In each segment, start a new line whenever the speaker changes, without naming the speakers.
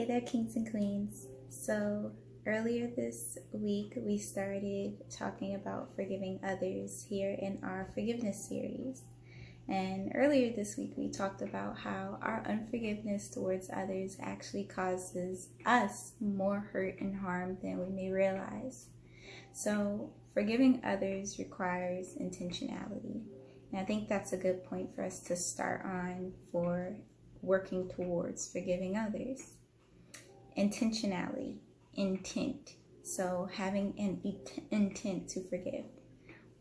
Hey there, kings and queens. So, earlier this week, we started talking about forgiving others here in our forgiveness series. And earlier this week, we talked about how our unforgiveness towards others actually causes us more hurt and harm than we may realize. So, forgiving others requires intentionality. And I think that's a good point for us to start on for working towards forgiving others. Intentionality, intent. So having an intent to forgive.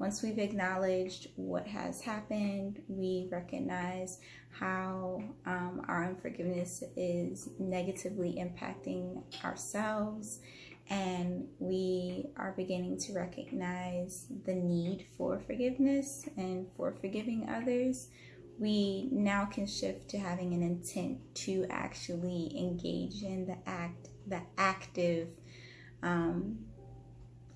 Once we've acknowledged what has happened, we recognize how our unforgiveness is negatively impacting ourselves, and we are beginning to recognize the need for forgiveness and for forgiving others, we now can shift to having an intent to actually engage in the active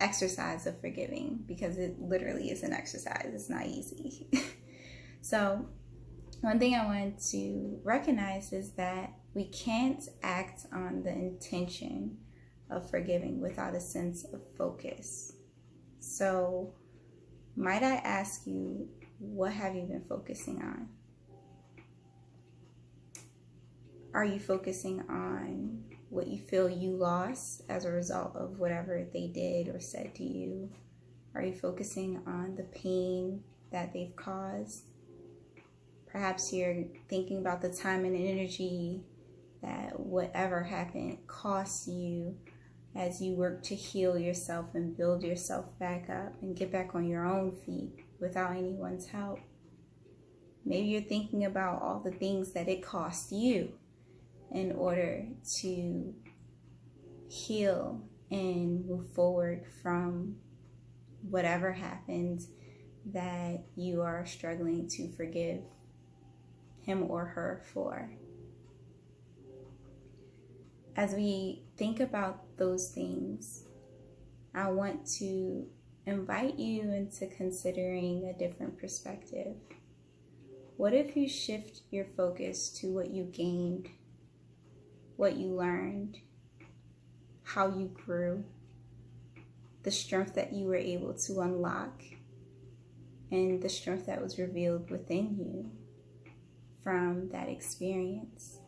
exercise of forgiving, because it literally is an exercise. It's not easy. So one thing I want to recognize is that we can't act on the intention of forgiving without a sense of focus. So might I ask you, what have you been focusing on? Are you focusing on what you feel you lost as a result of whatever they did or said to you? Are you focusing on the pain that they've caused? Perhaps you're thinking about the time and energy that whatever happened cost you as you work to heal yourself and build yourself back up and get back on your own feet without anyone's help. Maybe you're thinking about all the things that it cost you in order to heal and move forward from whatever happened that you are struggling to forgive him or her for. As we think about those things, I want to invite you into considering a different perspective. What if you shift your focus to what you gained, what you learned, how you grew, the strength that you were able to unlock, and the strength that was revealed within you from that experience?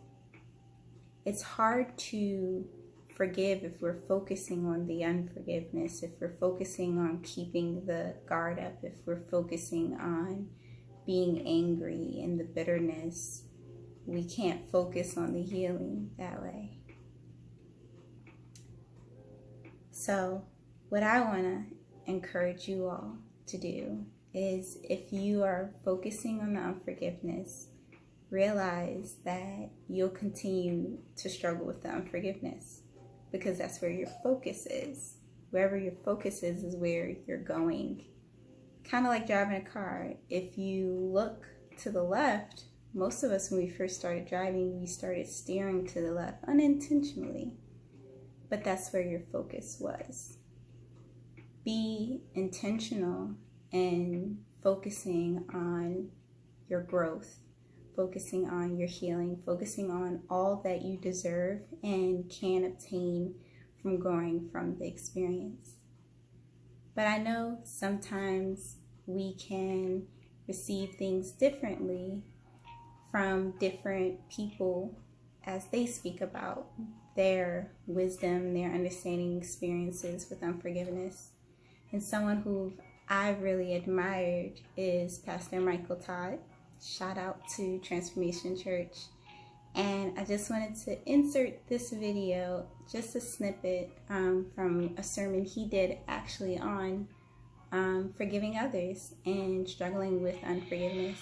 It's hard to forgive if we're focusing on the unforgiveness, if we're focusing on keeping the guard up, if we're focusing on being angry and the bitterness. We can't focus on the healing that way. So what I want to encourage you all to do is, if you are focusing on the unforgiveness, realize that you'll continue to struggle with the unforgiveness, because that's where your focus is. Wherever your focus is where you're going. Kind of like driving a car. If you look to the left, most of us, when we first started driving, we started steering to the left unintentionally. But that's where your focus was. Be intentional in focusing on your growth, focusing on your healing, focusing on all that you deserve and can obtain from growing from the experience. But I know sometimes we can receive things differently from different people as they speak about their wisdom, their understanding experiences with unforgiveness. And someone who I've really admired is Pastor Michael Todd. Shout out to Transformation Church. And I just wanted to insert this video, just a snippet from a sermon he did actually on forgiving others and struggling with unforgiveness.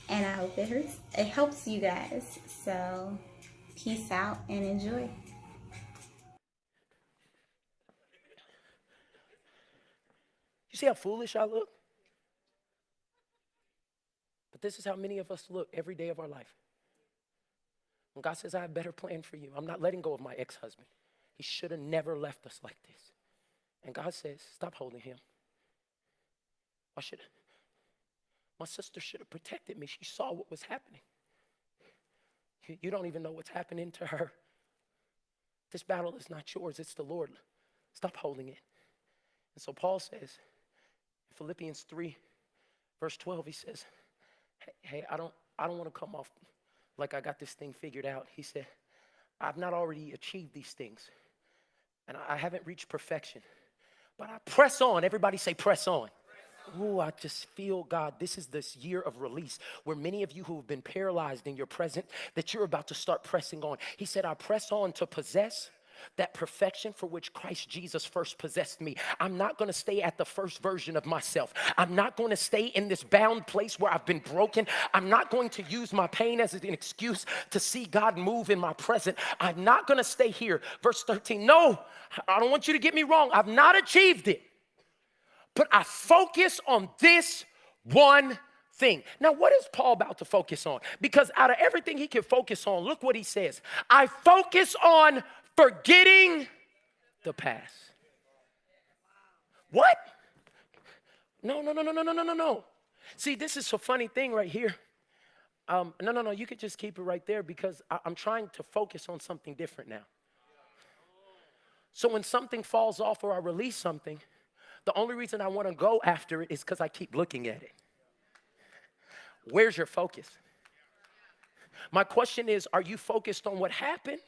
And I hope it helps you guys. So peace out and enjoy.
You see how foolish I look? But this is how many of us look every day of our life. When God says, I have a better plan for you, I'm not letting go of my ex-husband. He should have never left us like this. And God says, stop holding him. My sister should have protected me. She saw what was happening. You don't even know what's happening to her. This battle is not yours, it's the Lord. Stop holding it. And so Paul says, in Philippians 3, verse 12, he says, hey, I don't want to come off like I got this thing figured out. He said, I've not already achieved these things, and I haven't reached perfection, but I press on. Everybody say press on. Ooh, I just feel, God, this is this year of release where many of you who have been paralyzed in your present, that you're about to start pressing on. He said, I press on to possess that perfection for which Christ Jesus first possessed me. I'm not going to stay at the first version of myself. I'm not going to stay in this bound place where I've been broken. I'm not going to use my pain as an excuse to see God move in my present. I'm not going to stay here. Verse 13, no, I don't want you to get me wrong. I've not achieved it, but I focus on this one thing. Now, what is Paul about to focus on? Because out of everything he can focus on, look what he says. I focus on forgetting the past. What? No. See, this is a funny thing right here. No, you could just keep it right there because I'm trying to focus on something different now. So when something falls off or I release something, the only reason I want to go after it is because I keep looking at it. Where's your focus? My question is, are you focused on what happened?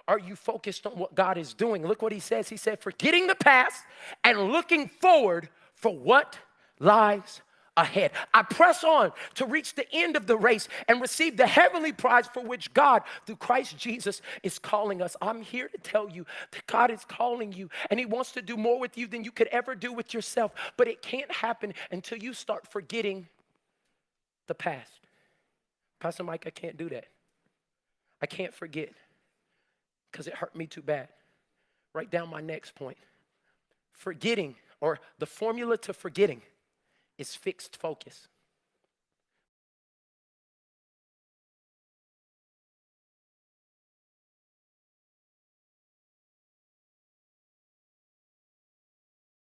Are you focused on what God is doing? Look what he says. He said, forgetting the past and looking forward for what lies ahead. I press on to reach the end of the race and receive the heavenly prize for which God, through Christ Jesus, is calling us. I'm here to tell you that God is calling you, and he wants to do more with you than you could ever do with yourself. But it can't happen until you start forgetting the past. Pastor Mike, I can't do that. I can't forget because it hurt me too bad. Write down my next point. Forgetting, or the formula to forgetting, is fixed focus.